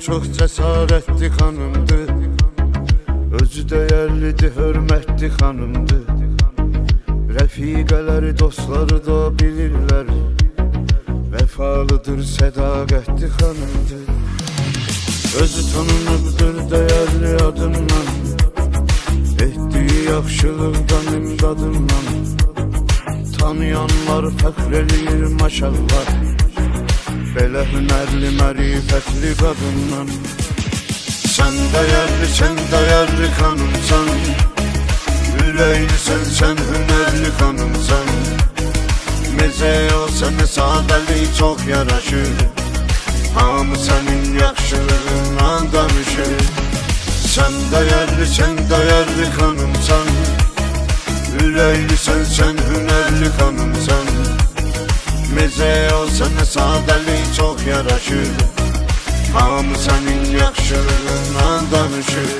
çox cəsarətli xanımdır. Özü dəyərlidir, hörmətli xanımdır. Rəfiqələri, dostları da bilirlər, vəfalıdır, sədaqətli xanımdır. Özü tanınıbdır dəyərli adından, etdiyi yaxşılıqdan imdadından. Tanıyanlar fəxr eləyir maşallah, belə hünərli, mərifətli qadından. Sən dəyərli xanımsan, ürəklisən, sən hünərli xanımsan. Mezəyə sənə sadəlik çox yaraşır, hamı sənin yaxşılığından danışır. Sən dəyərli xanımsan, ürəklisən, sən hünərli xanımsan. Mezəyə sənə sadəlik çox yaraşır, hamı sənin yaxşılığından danışır.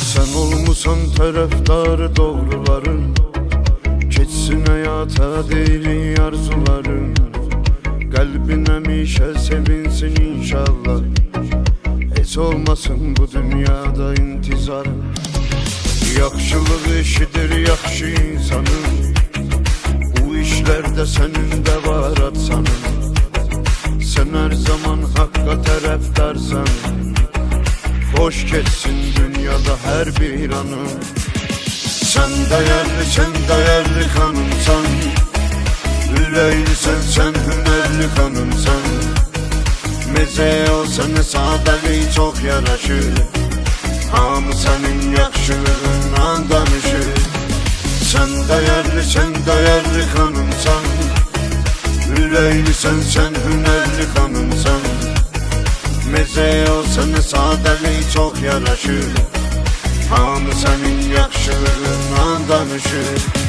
Sən olmusan tərəfdarı doğruların, keçsin həyata deyirik arzuların. Qəlbin həmişə sevinsin inşallah, heç olmasın bu dünyada intizarın. Yaxşılıq işidir yaxşı insanın, bu işlərdə sənin də var atsanın. Sən hər zaman haqqa tərəfdarsan, xoş keçsin dünyada hər bir anın. Sən dəyərli xanımsan, ürəklisən, sən hünərli xanımsan. Mezəyə sənə sadəlik çox yaraşır, hamı sənin yaxşılığından danışır. Sən dəyərli xanımsan, ürəklisən, sən hünərli xanımsan. Mezəyə sənə sadəlik çox yaraşır, hamı sənin yaxşılığından danışır.